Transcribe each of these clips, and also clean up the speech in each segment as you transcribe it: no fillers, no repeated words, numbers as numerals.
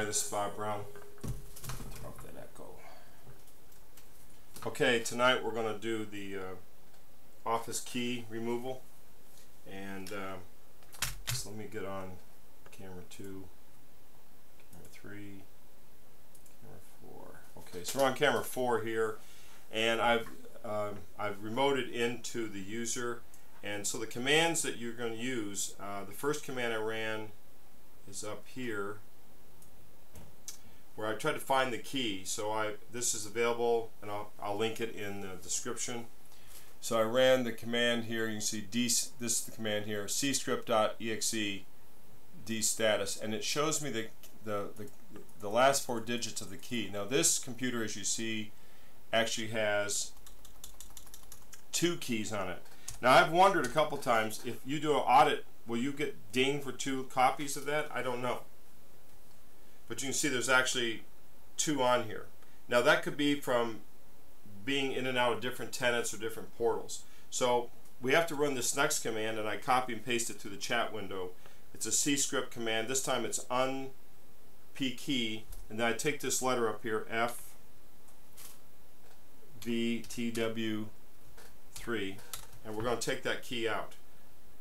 Hi, this is Bob Brown. Turn off that echo. Okay, tonight we're going to do the Office key removal, and so let me get on camera 2, camera 3, camera 4. Okay, so we're on camera 4 here, and I've remoted into the user, and so the commands that you're going to use, the first command I ran is up here, where I tried to find the key. So this is available, and I'll link it in the description. So I ran the command here. You can see this is the command here, cscript.exe dstatus, and it shows me the last 4 digits of the key. Now this computer, as you see, actually has 2 keys on it. Now I've wondered a couple times, if you do an audit, will you get dinged for 2 copies of that? I don't know. But you can see there's actually 2 on here. Now that could be from being in and out of different tenants or different portals. So we have to run this next command, and I copy and paste it to the chat window. It's a cscript command. This time it's unpkey, and then I take this letter up here, F V T W 3, and we're going to take that key out.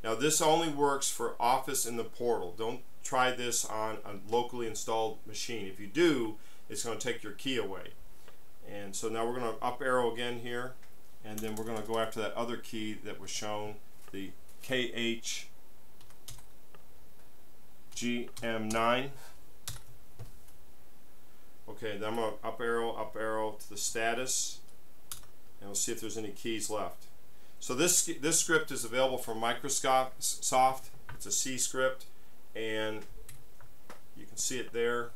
Now this only works for Office in the portal. Don't try this on a locally installed machine. If you do, it's going to take your key away. And so now we're going to up arrow again here, and then we're going to go after that other key that was shown, the KHGM9. Okay, then I'm going to up arrow to the status, and we'll see if there's any keys left. So this script is available from Microsoft. It's a C script, and you can see it there,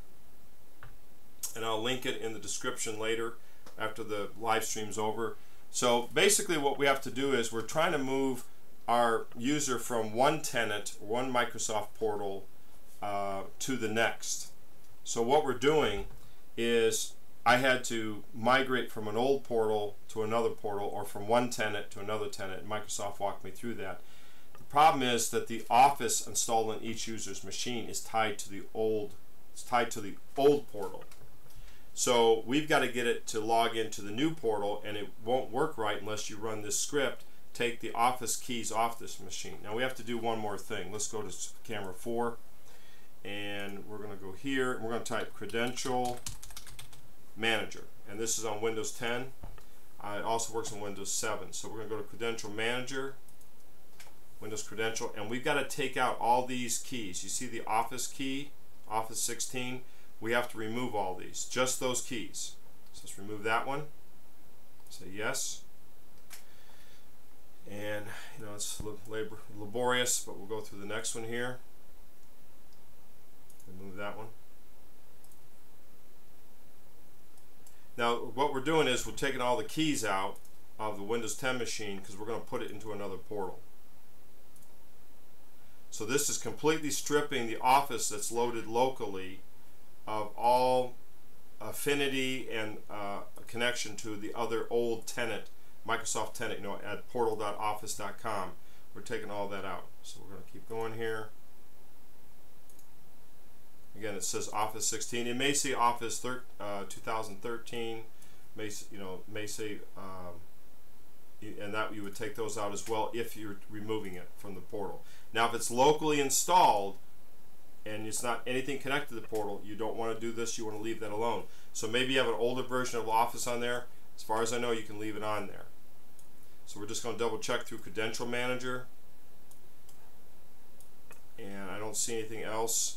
and I'll link it in the description later after the live stream's over. So basically what we have to do is we're trying to move our user from one tenant, one Microsoft portal, to the next. So what we're doing is I had to migrate from an old portal to another portal, or from one tenant to another tenant, and Microsoft walked me through that. The problem is that the Office installed on each user's machine is tied to the old portal. So we've got to get it to log into the new portal, and it won't work right unless you run this script, take the Office keys off this machine. Now we have to do one more thing. Let's go to camera 4, and we're going to go here, and we're going to type credential manager, and this is on Windows 10. It also works on Windows 7. So we're going to go to credential manager, Windows credential, and we've got to take out all these keys. You see the Office key, Office 16. We have to remove all these, just those keys. So let's remove that one. Say yes. And you know, it's laborious, but we'll go through the next one here. Remove that one. Now what we're doing is we're taking all the keys out of the Windows 10 machine because we're going to put it into another portal. So this is completely stripping the Office that's loaded locally of all affinity and a connection to the other old tenant, Microsoft tenant, you know, at portal.office.com. We're taking all that out. So we're going to keep going here. Again, it says Office 16. It may say Office 2013. May say, and that you would take those out as well if you're removing it from the portal. Now, if it's locally installed and it's not anything connected to the portal, you don't want to do this. You want to leave that alone. So maybe you have an older version of Office on there. As far as I know, you can leave it on there. So we're just going to double check through Credential Manager, and I don't see anything else.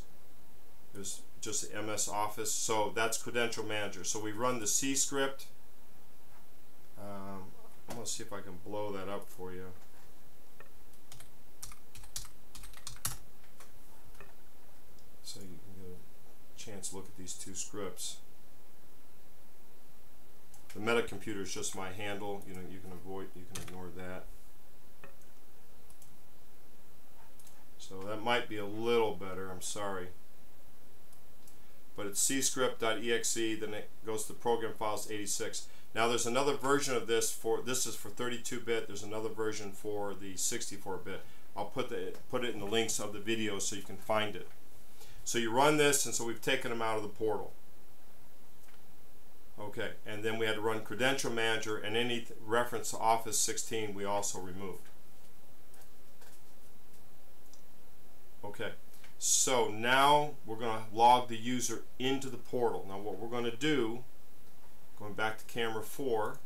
There's just the MS Office, so that's Credential Manager. So we run the C script. I'm going to see if I can blow that up for you. So you can get a chance to look at these 2 scripts. The Meta computer is just my handle. You can ignore that. So that might be a little better. I'm sorry. But it's cscript.exe, then it goes to ProgramFiles 86. Now there's another version of this is for 32-bit. There's another version for the 64-bit. I'll put it in the links of the video so you can find it. So you run this, and so we've taken them out of the portal. Okay, and then we had to run Credential Manager, and any reference to Office 16 we also removed. Okay, so now we're going to log the user into the portal. Now what we're going to do, going back to camera 4,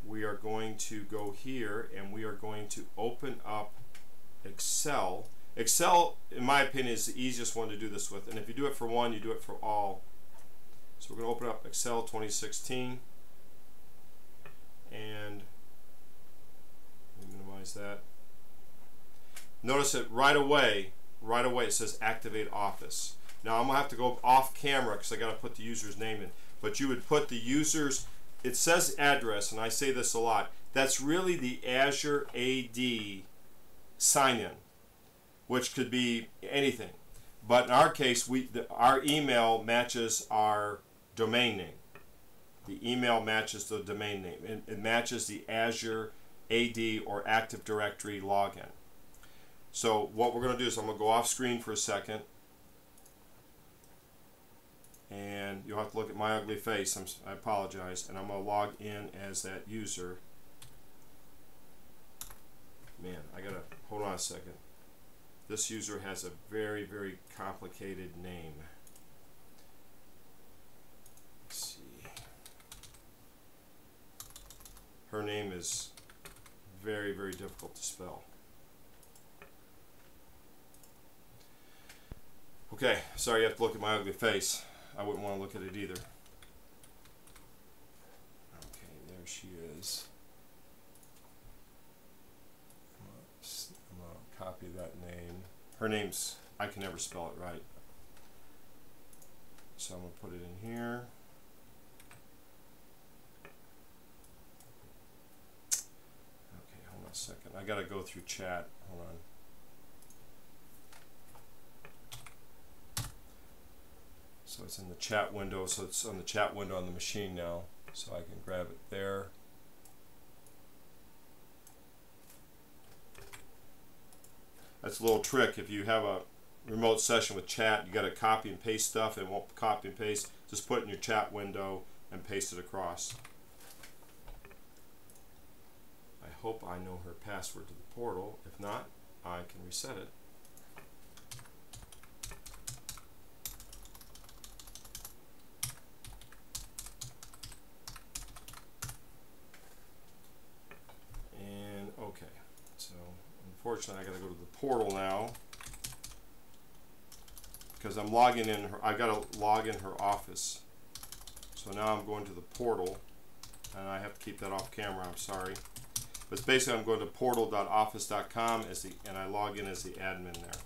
we are going to go here and we are going to open up Excel. Excel, in my opinion, is the easiest one to do this with, and if you do it for one, you do it for all. So we're going to open up Excel 2016 and let me minimize that. Notice that right away it says Activate Office. Now I'm going to have to go off camera because I got to put the user's name in. But you would put the user's, it says address, and I say this a lot, that's really the Azure AD sign-in, which could be anything. But in our case, our email matches our domain name. The email matches the domain name. It matches the Azure AD or Active Directory login. So what we're going to do is I'm going to go off screen for a second, and you'll have to look at my ugly face. I apologize, and I'm going to log in as that user. Man, I gotta hold on a second. This user has a very, very complicated name. Let's see. Her name is very, very difficult to spell. Okay, sorry you have to look at my ugly face. I wouldn't want to look at it either. Okay, there she is. I'm going to copy that name. Her name's, I can never spell it right. So I'm going to put it in here. Okay, hold on a second. I got to go through chat. Hold on. So it's in the chat window, so it's on the chat window on the machine now, so I can grab it there. That's a little trick. If you have a remote session with chat, you got to copy and paste stuff. It won't copy and paste. Just put it in your chat window and paste it across. I hope I know her password to the portal. If not, I can reset it. Okay, so unfortunately I got to go to the portal now because I'm logging in her. I got to log in her office. So now I'm going to the portal, and I have to keep that off camera. I'm sorry, but basically I'm going to portal.office.com and I log in as the admin there.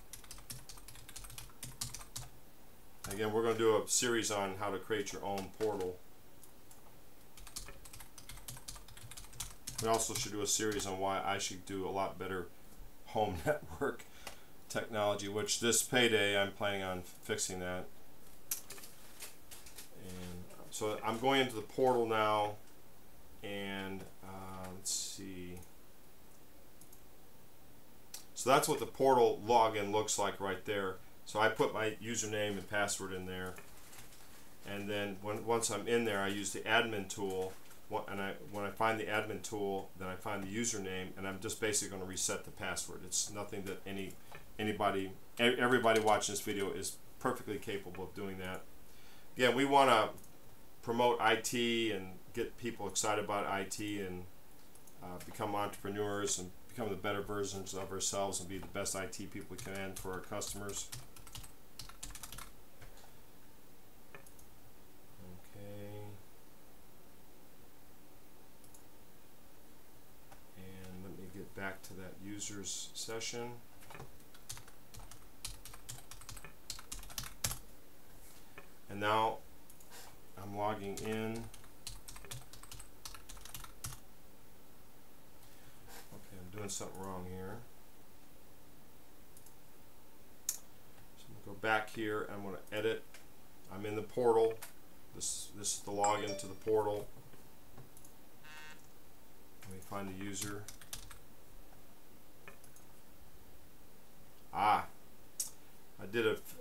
Again, we're going to do a series on how to create your own portal. We also should do a series on why I should do a lot better home network technology, which this payday I'm planning on fixing that. And so I'm going into the portal now, and let's see. So that's what the portal login looks like right there. So I put my username and password in there, and then once I'm in there, I use the admin tool. And when I find the admin tool, then I find the username, and I'm just basically going to reset the password. It's nothing that everybody watching this video is perfectly capable of doing that. Again, we want to promote IT and get people excited about IT and become entrepreneurs and become the better versions of ourselves and be the best IT people we can for our customers. Back to that user's session. And now I'm logging in. Okay, I'm doing something wrong here. So I'm going to go back here. I'm going to edit. I'm in the portal. This is the login to the portal. Let me find the user.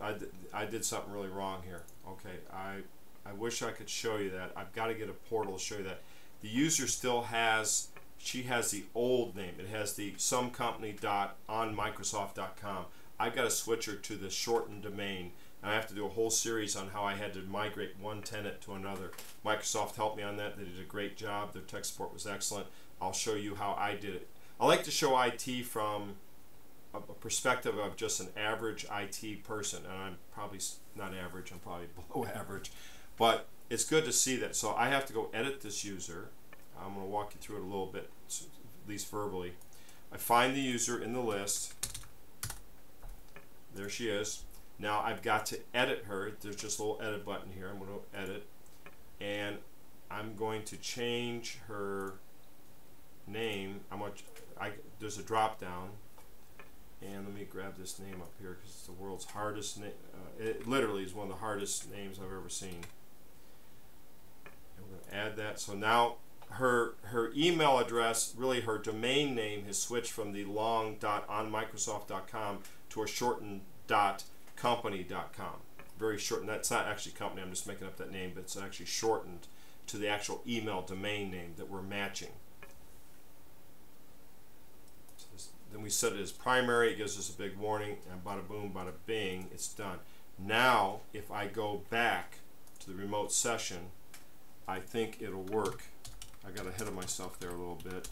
I did something really wrong here. Okay, I wish I could show you that. I've got to get a portal to show you that. The user still has, she has the old name. It has the somecompany.onmicrosoft.com. I've got to switch her to the shortened domain, and I have to do a whole series on how I had to migrate one tenant to another. Microsoft helped me on that. They did a great job. Their tech support was excellent. I'll show you how I did it. I like to show IT from a perspective of just an average IT person, and I'm probably not average, I'm probably below average, but it's good to see that. So I have to go edit this user. I'm going to walk you through it a little bit, at least verbally. I find the user in the list. There she is. Now I've got to edit her. There's just a little edit button here. I'm going to edit, and I'm going to change her name. There's a drop down, and let me grab this name up here because it's the world's hardest name. It literally is one of the hardest names I've ever seen. And we're going to add that. So now her email address, really her domain name, has switched from the long .onmicrosoft.com to a shortened .company.com. Very short, and that's not actually company, I'm just making up that name, but it's actually shortened to the actual email domain name that we're matching. So then we set it as primary. It gives us a big warning, and bada boom, bada bing, it's done. Now if I go back to the remote session, I think it'll work. I got ahead of myself there a little bit,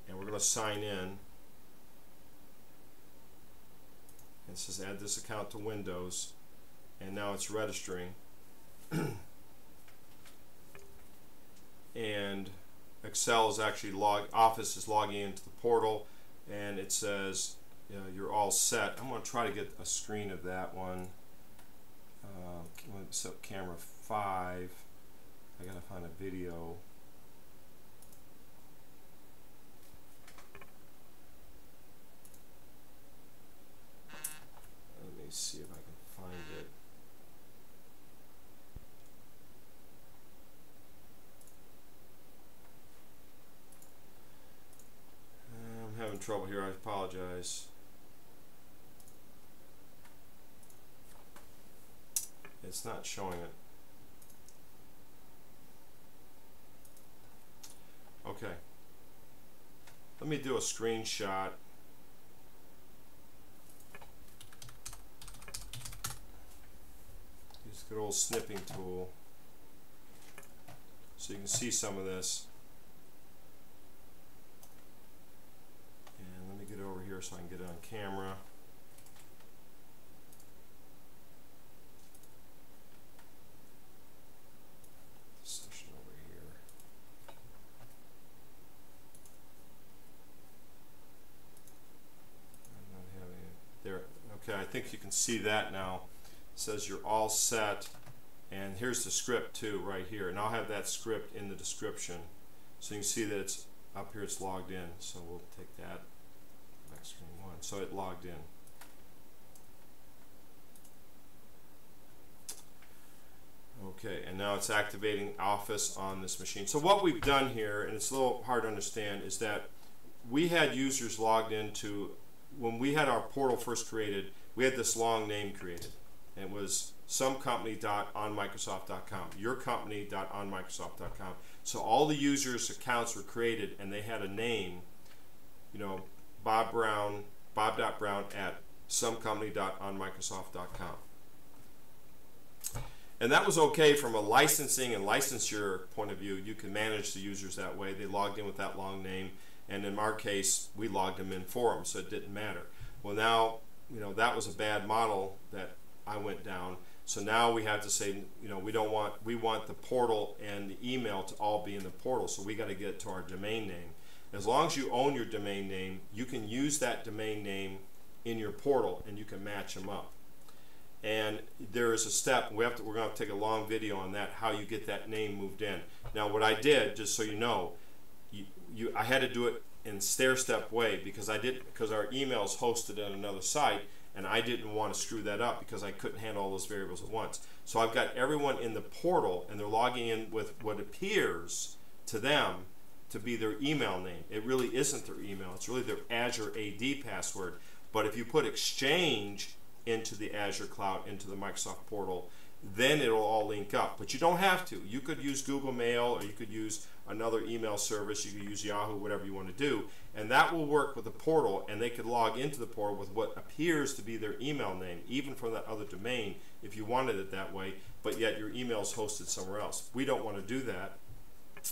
and we're going to sign in. It says add this account to Windows, and now it's registering. And Excel is actually Office is logging into the portal, and it says you're all set. I'm going to try to get a screen of that one. Set up camera 5. I gotta find a video. Let me see if I can find it. I'm having trouble here. I apologize. It's not showing it. Okay. Let me do a screenshot. Use a good old snipping tool so you can see some of this. And let me get over here so I can get it on camera. Okay, I think you can see that now. It says you're all set, and here's the script too right here, and I'll have that script in the description so you can see that it's up here, it's logged in. So we'll take that back screen 1, so it logged in. Okay, and now it's activating Office on this machine. So what we've done here, and it's a little hard to understand, is that we had users logged into, when we had our portal first created, we had this long name created. And it was somecompany.onmicrosoft.com, yourcompany.onmicrosoft.com. So all the users' accounts were created, and they had a name, you know, bob.brown at somecompany.onmicrosoft.com. And that was okay from a licensing and licensure point of view. You can manage the users that way. They logged in with that long name. And in our case, we logged them in for them, so it didn't matter. Well, now, you know, that was a bad model that I went down. So now we have to say, you know, we want the portal and the email to all be in the portal. So we got to get it to our domain name. As long as you own your domain name, you can use that domain name in your portal, and you can match them up. And there is a step. We're going to have to take a long video on that, how you get that name moved in. Now, what I did, just so you know, I had to do it in stair-step way because our email is hosted on another site, and I didn't want to screw that up because I couldn't handle all those variables at once. So I've got everyone in the portal, and they're logging in with what appears to them to be their email name. It really isn't their email. It's really their Azure AD password. But if you put Exchange into the Azure cloud, into the Microsoft portal, then it'll all link up. But you don't have to. You could use Google Mail, or you could use another email service. You could use Yahoo, whatever you want to do, and that will work with the portal, and they could log into the portal with what appears to be their email name, even from that other domain, if you wanted it that way, but yet your email is hosted somewhere else. We don't want to do that.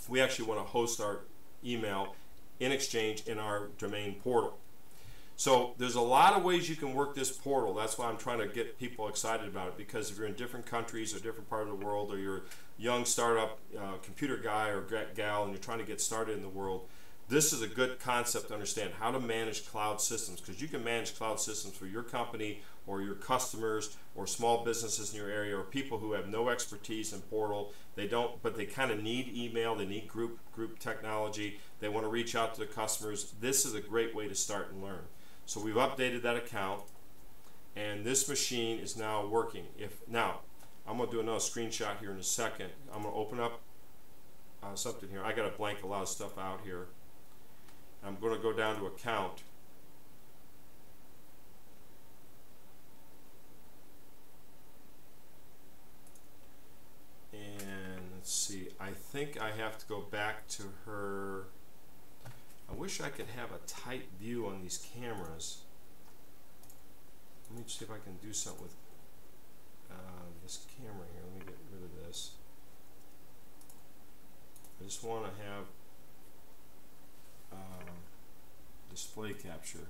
We actually want to host our email in Exchange in our domain portal. So there's a lot of ways you can work this portal. That's why I'm trying to get people excited about it, because if you're in different countries or different part of the world, or you're a young startup computer guy or gal and you're trying to get started in the world, this is a good concept to understand how to manage cloud systems, because you can manage cloud systems for your company or your customers or small businesses in your area, or people who have no expertise in portal. They don't, but they kind of need email, they need group technology, they want to reach out to the customers. This is a great way to start and learn. So we've updated that account, and this machine is now working. Now, I'm going to do another screenshot here in a second. I'm going to open up something here. I got to blank a lot of stuff out here. I'm going to go down to account. And let's see, I think I have to go back to her. I wish I could have a tight view on these cameras. Let me see if I can do something with this camera here. Let me get rid of this. I just want to have display capture.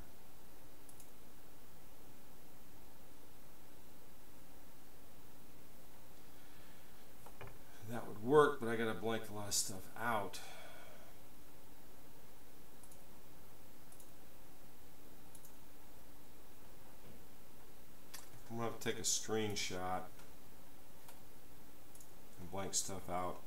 That would work, but I got to blank a lot of stuff out. I'm going to have to take a screenshot and blank stuff out.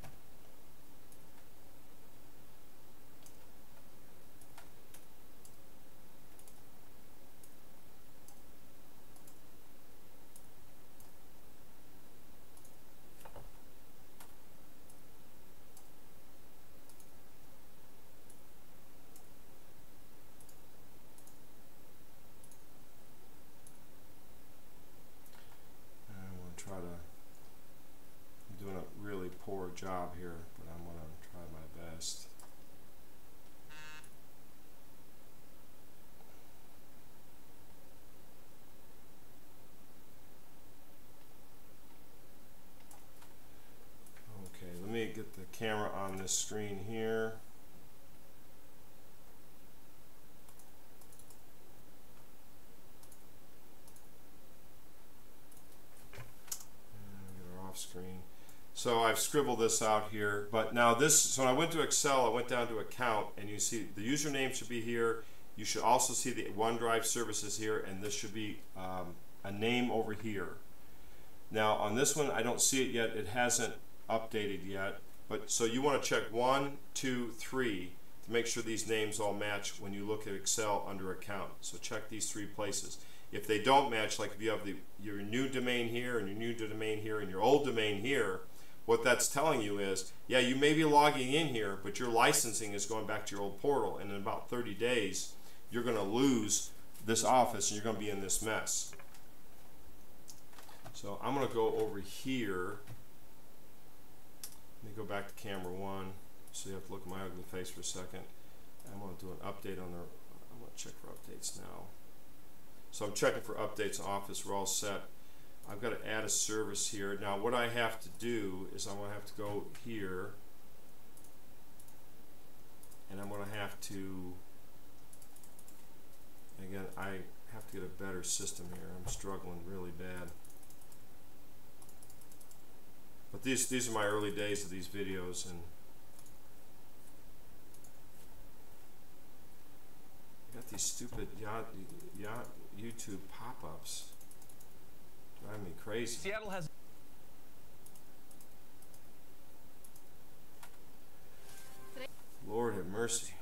Job here, but I'm going to try my best. Okay, let me get the camera on this screen here. And get her off screen. So I've scribbled this out here, but now this, so when I went to Excel, I went down to account, and you see the username should be here. You should also see the OneDrive services here, and this should be a name over here. Now on this one, I don't see it yet. It hasn't updated yet, but so you want to check 1, 2, 3 to make sure these names all match when you look at Excel under account. So check these 3 places. If they don't match, like if you have your new domain here and your new domain here and your old domain here, what that's telling you is, yeah, you may be logging in here, but your licensing is going back to your old portal, and in about 30 days, you're going to lose this office and you're going to be in this mess. So I'm going to go over here. Let me go back to camera 1, so you have to look at my ugly face for a second. I'm going to do an update on their, I'm going to check for updates now. So I'm checking for updates on Office. We're all set. I've got to add a service here. Now what I have to do is I'm going to have to go here, and I'm going to have to, again, I have to get a better system here. I'm struggling really bad. But these are my early days of these videos, and I got these stupid YouTube pop-ups. Driving me crazy. Seattle has. Lord have mercy.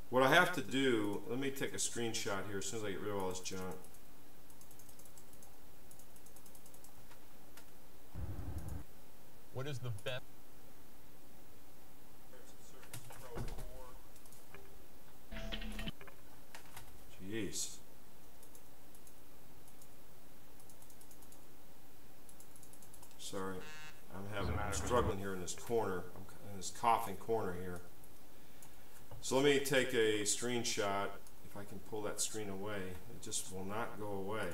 What I have to do, let me take a screenshot here as soon as I get rid of all this junk. What is the best? Jeez. struggling here in this corner. I'm in this coughing corner here. So let me take a screenshot. If I can pull that screen away, it just will not go away.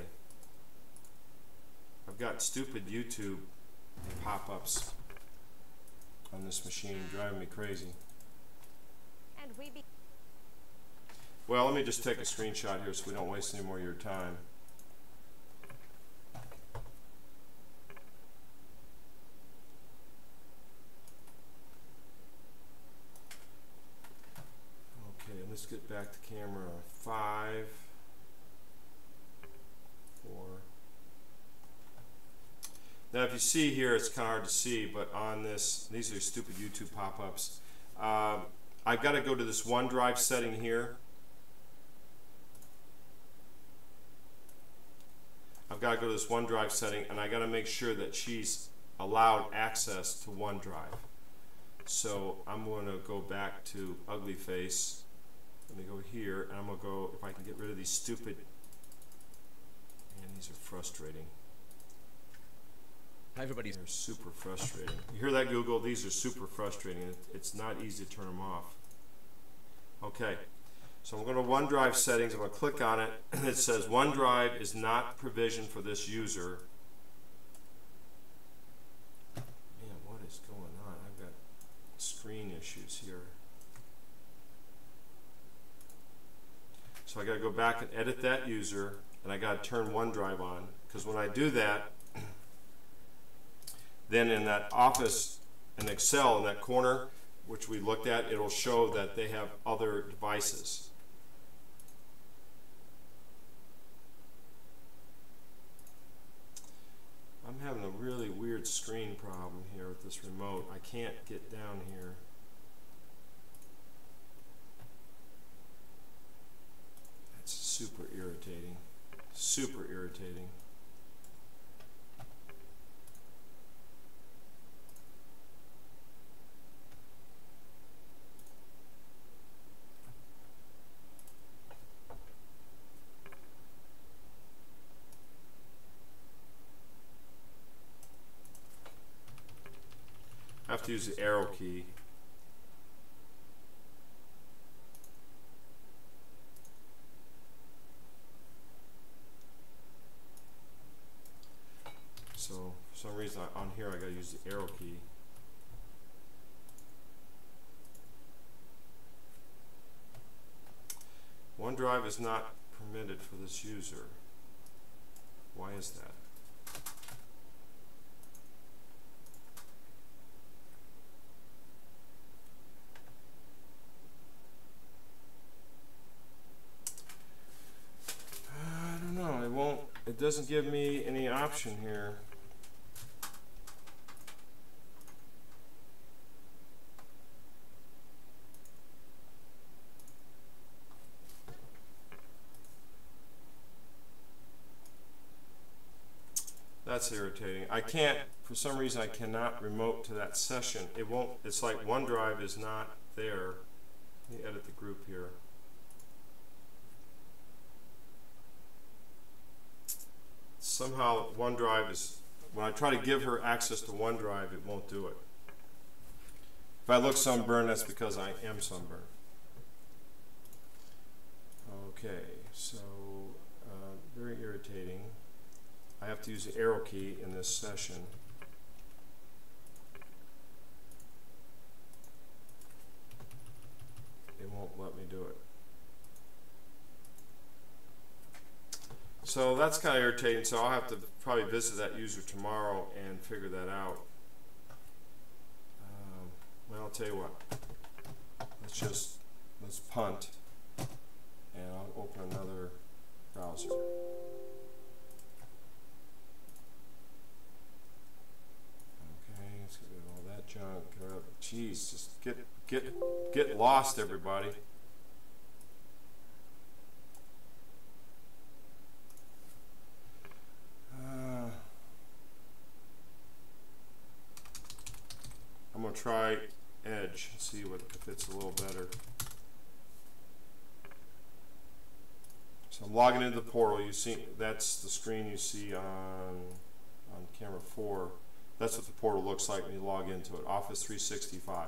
I've got stupid YouTube pop-ups on this machine driving me crazy. And well, let me just take a screenshot here so we don't waste any more of your time. Okay, let's get back to camera 5, 4. Now, if you see here, it's kind of hard to see, but on this, these are stupid YouTube pop-ups. I've got to go to this OneDrive setting here. I've got to go to this OneDrive setting, and I got to make sure that she's allowed access to OneDrive. So I'm going to go back to Ugly Face. Let me go here, and I'm going to go, if I can get rid of these stupid, man, these are frustrating. Hi everybody. They're super frustrating. You hear that, Google? These are super frustrating. It's not easy to turn them off. Okay, so I'm going to OneDrive settings. I'm going to click on it, and it says OneDrive is not provisioned for this user. Man, what is going on? I've got screen issues here. So I got to go back and edit that user, and I got to turn OneDrive on, because when I do that, then in that Office and Excel in that corner, which we looked at, it'll show that they have other devices. I'm having a really weird screen problem here with this remote. I can't get down here. That's super irritating. Super irritating. I have to use the arrow key. So for some reason on here I got to use the arrow key. OneDrive is not permitted for this user. Why is that? It doesn't give me any option here. That's irritating. I can't, for some reason I cannot remote to that session. It won't, it's like OneDrive is not there. Let me edit the group here. Somehow OneDrive is, when I try to give her access to OneDrive, it won't do it. If I look sunburned, that's because I am sunburned. Okay, so very irritating. I have to use the arrow key in this session. It won't let me do it. So that's kind of irritating, so I'll have to probably visit that user tomorrow and figure that out. Well, I'll tell you what. Let's punt, and I'll open another browser. Okay, let's get rid of all that junk. Jeez, just get lost, everybody. I'm going to try Edge, see if it's a little better. So I'm logging into the portal. You see, that's the screen you see on camera 4. That's what the portal looks like when you log into it, Office 365.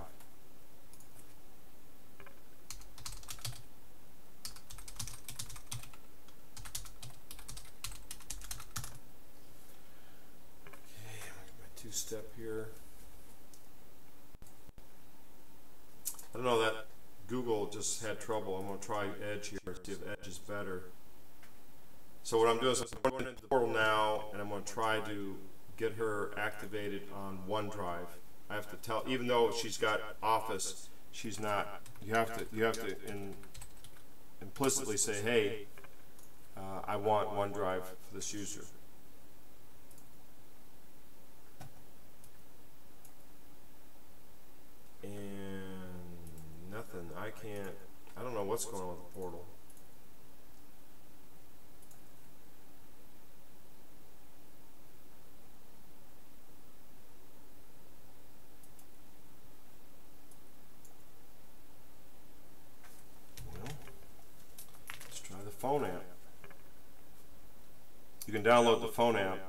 Two-step here. I don't know, that Google just had trouble. I'm going to try Edge here, see if Edge is better. So what I'm doing is I'm going into the portal now, and I'm going to try to get her activated on OneDrive. I have to tell, even though she's got Office, she's not. You have to implicitly say, hey, I want OneDrive for this user. And nothing. I don't know what's going on with the portal. Well, let's try the phone app. You can download the phone app.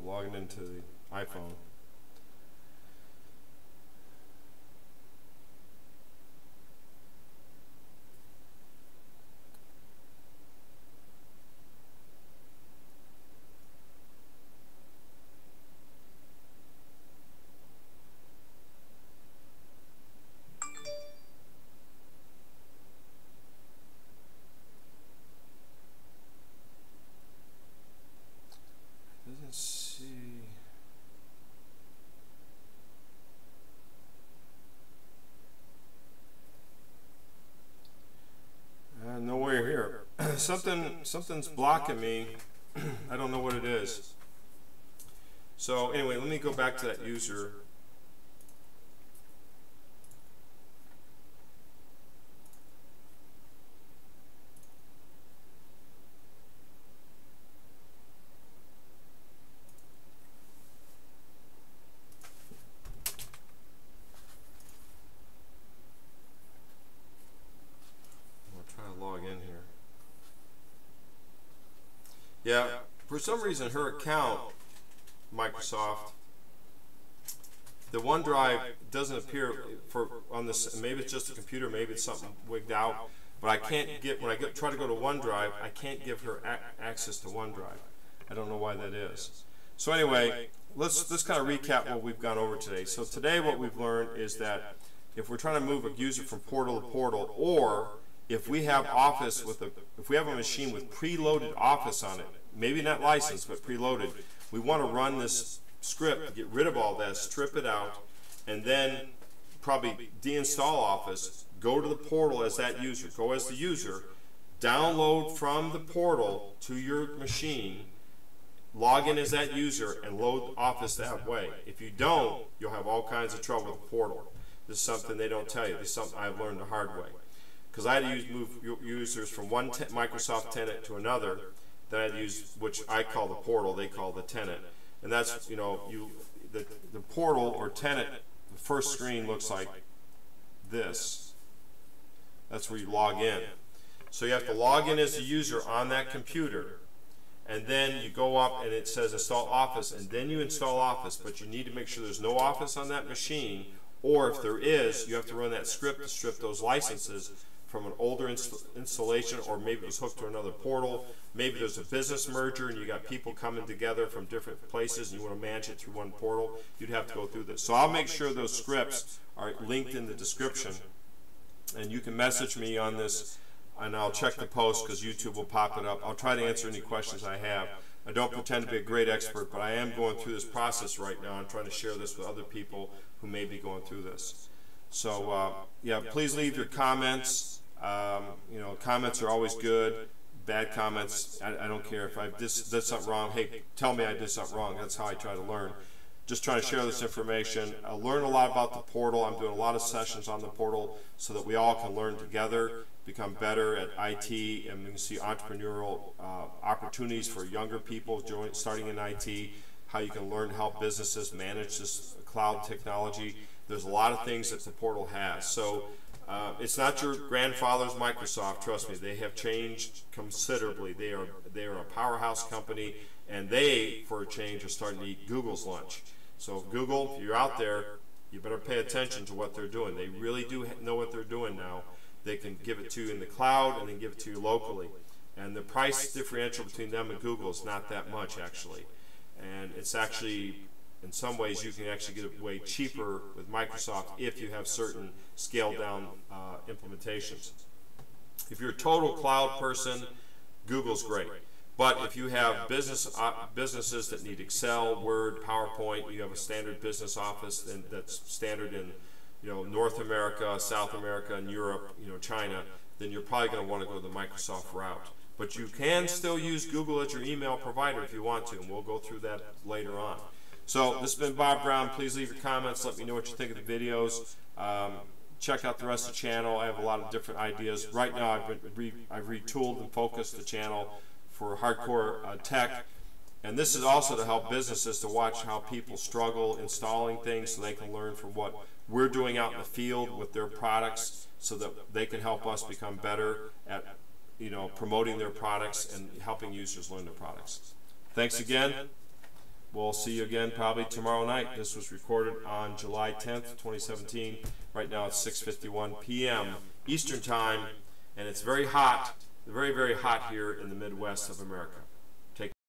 Logging into the iPhone. Doesn't see. Nowhere here. Something's blocking me. I don't know what it is. So anyway, let me go back to that user. Yeah, for some reason her account, Microsoft, the OneDrive doesn't appear on this. Maybe it's just a computer, maybe it's something wigged out. But I can't get, when I try to go to OneDrive, I can't give her access to OneDrive. I don't know why that is. So anyway, let's kind of recap what we've gone over today. So today what we've learned is that if we're trying to move a user from portal to portal, or if we have Office if we have a machine with preloaded Office on it, maybe not licensed but preloaded, we want to run this script to get rid of all that, strip it out, and then probably deinstall Office, go to the portal as that user, go as the user, download from the portal to your machine, log in as that user, and load Office that way. If you don't, you'll have all kinds of trouble with the portal. This is something they don't tell you. This is something I've learned the hard way. Because I had to move users from one Microsoft tenant to another, then I had to use, which I call the portal, they call the tenant. And that's, you know, the portal or tenant, the first screen looks like this. That's where you log in. So you have to log in as a user on that computer, and then you go up and it says install Office, and then you install Office, but you need to make sure there's no Office on that machine, or if there is, you have to run that script to strip those licenses from an older installation, or maybe it was hooked to another portal. Maybe there's a business merger and you got people coming together from different places and you want to manage it through one portal. You'd have to go through this. So I'll make sure those scripts are linked in the description, and you can message me on this, and I'll check the post because YouTube will pop it up. I'll try to answer any questions I have. I don't pretend to be a great expert, but I am going through this process right now. I'm trying to share this with other people who may be going through this. So yeah, please leave your comments. You know, comments are always good. Bad comments, I don't care. If I did something wrong, hey, tell me I did something wrong. That's how I try to learn. Just trying to share this information. I learn a lot about the portal. I'm doing a lot of sessions on the portal so that we all can learn together, become better at IT, and we can see entrepreneurial opportunities for younger people starting in IT, how you can learn to help businesses manage this cloud technology. There's a lot of things that the portal has. So It's not your grandfather's Microsoft. Trust me, they have changed considerably. They are a powerhouse company, and they, for a change, are starting to eat Google's lunch. So Google, if you're out there, you better pay attention to what they're doing. They really do know what they're doing now. They can give it to you in the cloud, and then give it to you locally. And the price differential between them and Google is not that much, actually. And it's actually, in some ways, you can actually get it way cheaper with Microsoft if you have certain scaled down implementations. If you're a total cloud person, Google's great. But if you have businesses that need Excel, Word, PowerPoint, you have a standard business office that's standard in North America, South America, and Europe, China, then you're probably going to want to go the Microsoft route. But you can still use Google as your email provider if you want to, and we'll go through that later on. So this has been Bob Brown. Please leave your comments. Let me know what you think of the videos. Check out the rest of the channel. I have a lot of different ideas. Right now I've retooled and focused the channel for hardcore tech. And this is also to help businesses to watch how people struggle installing things so they can learn from what we're doing out in the field with their products so that they can help us become better at promoting their products and helping users learn their products. Thanks again. We'll see you again probably tomorrow night. This was recorded on July 10th, 2017. Right now it's 6:51 p.m. Eastern Time, and it's very hot, very, very hot here in the Midwest of America.